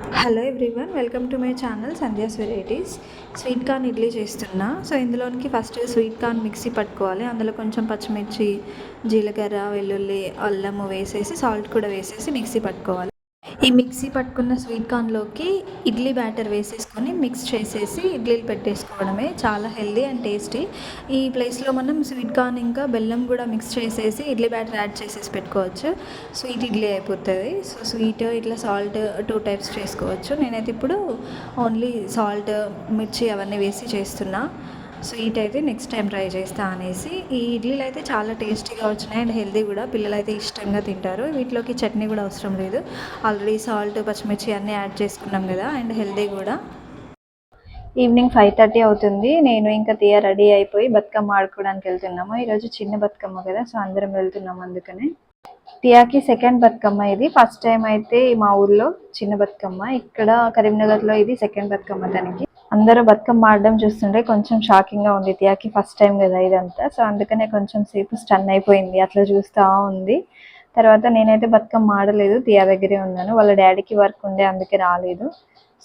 Hello everyone, welcome to my channel Sandhya's varieties. Sweet corn idli చేస్తున్నా. So ఇందులోనికి first sweet corn mixie పట్టుకోవాలి. అందులో కొంచెం పచ్చిమిర్చి, జీలకర్ర, వెల్లుల్లి, అల్లము వేసేసి సాల్ట్ కూడా వేసేసి మిక్సీ పట్టుకోవాలి. ఈ మిక్సీ పట్టుకున్న స్వీట్ కార్న్లోకి ఇడ్లీ బ్యాటర్ వేసేసుకొని మిక్స్ చేసేసి ఇడ్లీలు పెట్టేసుకోవడమే. చాలా హెల్దీ అండ్ టేస్టీ. ఈ ప్లేస్లో మనం స్వీట్ కార్న్ ఇంకా బెల్లం కూడా మిక్స్ చేసేసి ఇడ్లీ బ్యాటర్ యాడ్ చేసేసి పెట్టుకోవచ్చు. స్వీట్ ఇడ్లీ అయిపోతుంది. సో స్వీట్ ఇట్లా సాల్ట్ 2 టైప్స్ చేసుకోవచ్చు. నేనైతే ఇప్పుడు ఓన్లీ సాల్ట్, మిర్చి అవన్నీ వేసి చేస్తున్నా. స్వీట్ అయితే నెక్స్ట్ టైం ట్రై చేస్తా అనేసి. ఈ ఇడ్లీలు అయితే చాలా టేస్టీగా వచ్చినాయి అండ్ హెల్దీ కూడా. పిల్లలు అయితే ఇష్టంగా తింటారు. వీటిలోకి చట్నీ కూడా అవసరం లేదు. ఆల్రెడీ సాల్ట్, పచ్చిమిర్చి అన్నీ యాడ్ చేసుకున్నాం కదా, అండ్ హెల్దీ కూడా. ఈవినింగ్ 5:30 అవుతుంది. నేను ఇంకా రెడీ అయిపోయి బతుకమ్మ ఆడుకోవడానికి వెళ్తున్నాము. ఈరోజు చిన్న బతుకమ్మ కదా, సో అందరం వెళ్తున్నాము. అందుకనే టియాకి సెకండ్ బతుకమ్మ ఇది. ఫస్ట్ టైం అయితే మా ఊర్లో చిన్న బతుకమ్మ, ఇక్కడ కరీంనగర్లో ఇది సెకండ్ బతుకమ్మ తనకి. అందరూ బతుకమ్మ ఆడడం చూస్తుంటే కొంచెం షాకింగ్గా ఉంది. టియాకి ఫస్ట్ టైం కదా ఇదంతా, సో అందుకనే కొంచెం సేపు స్టన్ అయిపోయింది, అట్లా చూస్తూ ఉంది. తర్వాత నేనైతే బతుకమ్మ ఆడలేదు, టియా దగ్గరే ఉన్నాను. వాళ్ళ డాడీకి వర్క్ ఉండే అందుకే రాలేదు.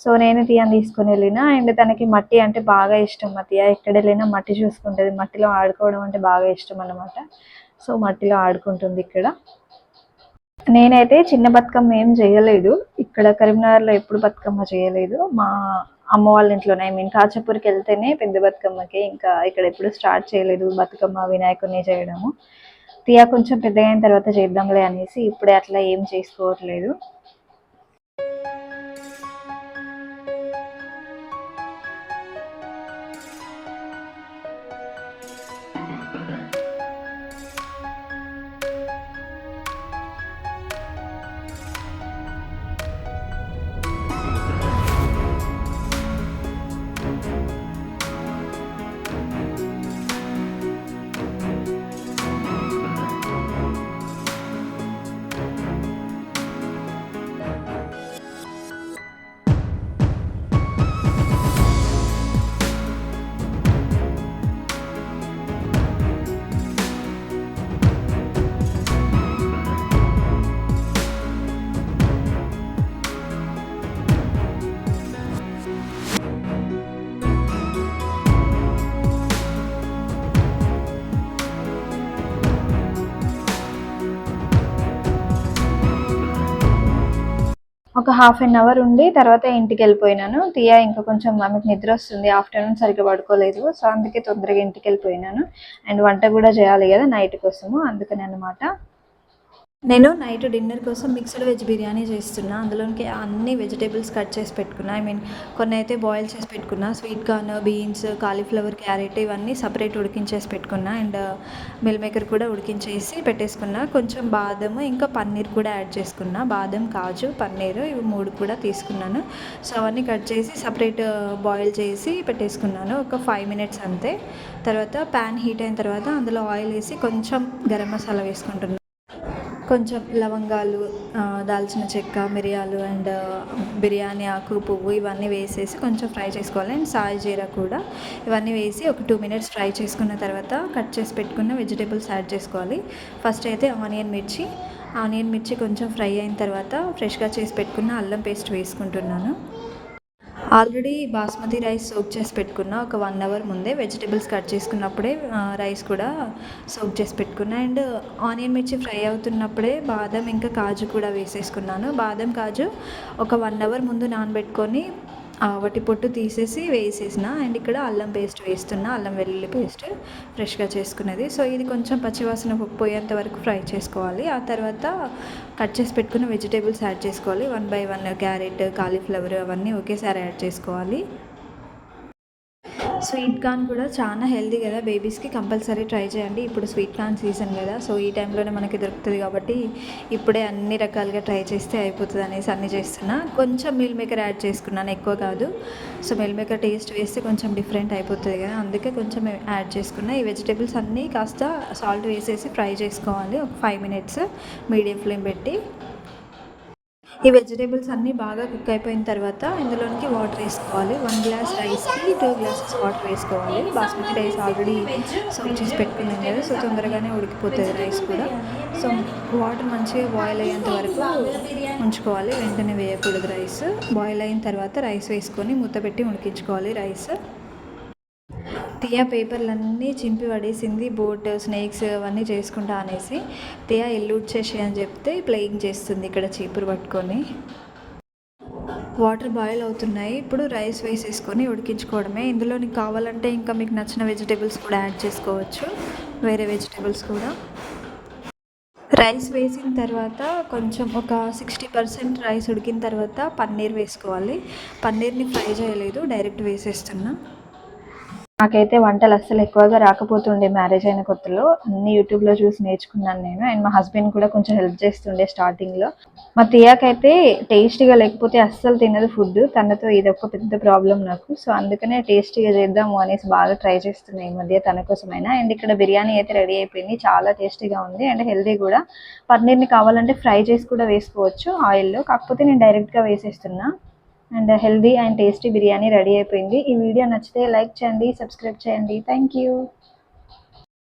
సో నేను టియాని తీసుకుని వెళ్ళిన. అండ్ తనకి మట్టి అంటే బాగా ఇష్టం. మా టియా ఎక్కడ వెళ్ళినా మట్టి చూసుకుంటుంది. మట్టిలో ఆడుకోవడం అంటే బాగా ఇష్టం అన్నమాట. సో మట్టిలో ఆడుకుంటుంది ఇక్కడ. నేనైతే చిన్న బతుకమ్మ ఏం చేయలేదు. ఇక్కడ కరీంనగర్లో ఎప్పుడు బతుకమ్మ చేయలేదు. మా అమ్మ వాళ్ళ ఇంట్లోనే, ఐ మీన్ కాచపూర్కి వెళ్తేనే పెద్ద బతుకమ్మకి. ఇంకా ఇక్కడ ఎప్పుడు స్టార్ట్ చేయలేదు బతుకమ్మ, వినాయకుడిని చేయడము. టియా కొంచెం పెద్దగా అయిన తర్వాత చేద్దాంలే అనేసి ఇప్పుడే అట్లా ఏం చేసుకోవట్లేదు. ఒక హాఫ్ అన్ అవర్ ఉండి తర్వాత ఇంటికి వెళ్ళిపోయినాను. టియా ఇంకా కొంచెం ఆమెకు నిద్ర వస్తుంది, ఆఫ్టర్నూన్ సరిగ్గా పడుకోలేదు. సో అందుకే తొందరగా ఇంటికి వెళ్ళిపోయినాను. అండ్ వంట కూడా చేయాలి కదా నైట్ కోసము, అందుకని అనమాట. నేను నైట్ డిన్నర్ కోసం మిక్స్డ్ వెజ్ బిర్యానీ చేస్తున్నా. అందులోనికి అన్ని వెజిటేబుల్స్ కట్ చేసి పెట్టుకున్నా. ఐ మీన్ కొన్ని అయితే బాయిల్ చేసి పెట్టుకున్నా. Sweet corn, beans, cauliflower, carrot ఇవన్నీ సపరేట్ ఉడికించేసి పెట్టుకున్నా. అండ్ మిల్ మేకర్ కూడా ఉడికించేసి పెట్టేసుకున్నా. కొంచెం బాదం ఇంకా పన్నీర్ కూడా యాడ్ చేసుకున్నా. బాదం, కాజు, పన్నీర్ ఇవి 3 కూడా తీసుకున్నాను. సో అవన్నీ కట్ చేసి సపరేట్ బాయిల్ చేసి పెట్టేసుకున్నాను. ఒక 5 మినిట్స్ అంతే. తర్వాత ప్యాన్ హీట్ అయిన తర్వాత అందులో ఆయిల్ వేసి కొంచెం గరం మసాలా వేసుకుంటున్నాను. కొంచెం లవంగాలు, దాల్చిన చెక్క, మిరియాలు అండ్ బిర్యానీ ఆకు, పువ్వు ఇవన్నీ వేసేసి కొంచెం ఫ్రై చేసుకోవాలి. అండ్ సాయి జీరా కూడా ఇవన్నీ వేసి ఒక 2 మినిట్స్ ఫ్రై చేసుకున్న తర్వాత కట్ చేసి పెట్టుకున్న వెజిటేబుల్స్ యాడ్ చేసుకోవాలి. ఫస్ట్ అయితే ఆనియన్ మిర్చి కొంచెం ఫ్రై అయిన తర్వాత ఫ్రెష్గా చేసి పెట్టుకున్న అల్లం పేస్ట్ వేసుకుంటున్నాను. ఆల్రెడీ బాస్మతి రైస్ సోక్ చేసి పెట్టుకున్న ఒక 1 అవర్ ముందే. వెజిటేబుల్స్ కట్ చేసుకున్నప్పుడే రైస్ కూడా సోక్ చేసి పెట్టుకున్నా. అండ్ ఆనియన్ మిర్చి ఫ్రై అవుతున్నప్పుడే బాదం ఇంకా కాజు కూడా వేసేసుకున్నాను. బాదం, కాజు ఒక 1 అవర్ ముందు నానబెట్టుకొని వాటి పొట్టు తీసేసి వేసేసిన. అండ్ ఇక్కడ అల్లం పేస్ట్ వేస్తున్నా, అల్లం వెల్లుల్లి పేస్ట్ ఫ్రెష్గా చేసుకున్నది. సో ఇది కొంచెం పచ్చివాసన పోయేంత వరకు ఫ్రై చేసుకోవాలి. ఆ తర్వాత కట్ చేసి పెట్టుకున్న వెజిటేబుల్స్ యాడ్ చేసుకోవాలి. 1 బై 1 క్యారెట్, కాలీఫ్లవర్ అవన్నీ ఒకేసారి యాడ్ చేసుకోవాలి. స్వీట్ కార్న్ కూడా చాలా హెల్దీ కదా, బేబీస్కి కంపల్సరీ ట్రై చేయండి. ఇప్పుడు స్వీట్ కార్న్ సీజన్ కదా, సో ఈ టైంలోనే మనకి దొరుకుతుంది కాబట్టి ఇప్పుడే అన్ని రకాలుగా ట్రై చేస్తే అయిపోతుంది అనేసి అన్నీ చేస్తున్నా. కొంచెం మిల్ మేకర్ యాడ్ చేసుకున్నాను, ఎక్కువ కాదు. సో మిల్ మేకర్ టేస్ట్ వేస్తే కొంచెం డిఫరెంట్ అయిపోతుంది కదా, అందుకే కొంచెం యాడ్ చేసుకున్నా. ఈ వెజిటేబుల్స్ అన్నీ కాస్త సాల్ట్ వేసేసి ఫ్రై చేసుకోవాలి ఒక 5 మినిట్స్ మీడియం ఫ్లేమ్ పెట్టి. ఈ వెజిటేబుల్స్ అన్నీ బాగా కుక్ అయిపోయిన తర్వాత ఇందులోనికి వాటర్ వేసుకోవాలి. 1 గ్లాస్ రైస్కి 2 గ్లాసెస్ వాటర్ వేసుకోవాలి. బాస్మతి రైస్ ఆల్రెడీ సోక్ చేసి పెట్టుకున్నాం కదా, సో తొందరగానే ఉడికిపోతుంది రైస్ కూడా. సో వాటర్ మంచిగా బాయిల్ అయ్యేంత వరకు ఉంచుకోవాలి, వెంటనే వేయకూడదు రైస్. బాయిల్ అయిన తర్వాత రైస్ వేసుకొని మూత పెట్టి ఉడికించుకోవాలి రైస్. తియా పేపర్లన్నీ చింపి పడేసింది, బోట్ స్నేక్స్ అవన్నీ చేసుకుంటా అనేసి. తియా ఇల్లు ఉడ్చేసి అని చెప్తే ప్లేయింగ్ చేస్తుంది ఇక్కడ చీపురు పట్టుకొని. వాటర్ బాయిల్ అవుతున్నాయి, ఇప్పుడు రైస్ వేసేసుకొని ఉడికించుకోవడమే. ఇందులో కావాలంటే ఇంకా మీకు నచ్చిన వెజిటేబుల్స్ కూడా యాడ్ చేసుకోవచ్చు, వేరే వెజిటేబుల్స్ కూడా. రైస్ వేసిన తర్వాత కొంచెం ఒక 60% రైస్ ఉడికిన తర్వాత పన్నీర్ వేసుకోవాలి. పన్నీర్ని ఫ్రై చేయలేదు, డైరెక్ట్ వేసేస్తున్నా. నాకైతే వంటలు అస్సలు ఎక్కువగా రాకపోతుండే మ్యారేజ్ అయిన కొత్తలో. అన్ని యూట్యూబ్లో చూసి నేర్చుకున్నాను నేను. అండ్ మా హస్బెండ్ కూడా కొంచెం హెల్ప్ చేస్తుండే స్టార్టింగ్లో. మా తియాకైతే టేస్టీగా లేకపోతే అస్సలు తినదు ఫుడ్. తనతో ఇది ఒక పెద్ద ప్రాబ్లం నాకు. సో అందుకనే టేస్టీగా చేద్దాము అనేసి బాగా ట్రై చేస్తున్నాయి ఈ మధ్య తన కోసమైనా. అండ్ ఇక్కడ బిర్యానీ అయితే రెడీ అయిపోయింది, చాలా టేస్టీగా ఉంది అండ్ హెల్దీ కూడా. పన్నీర్ని కావాలంటే ఫ్రై చేసి కూడా వేసుకోవచ్చు ఆయిల్లో, కాకపోతే నేను డైరెక్ట్గా వేసేస్తున్నా. And healthy and tasty biryani ready అయిపోయింది. ఈ వీడియో నచ్చితే లైక్ చేయండి, సబ్స్క్రైబ్ చేయండి. Thank you.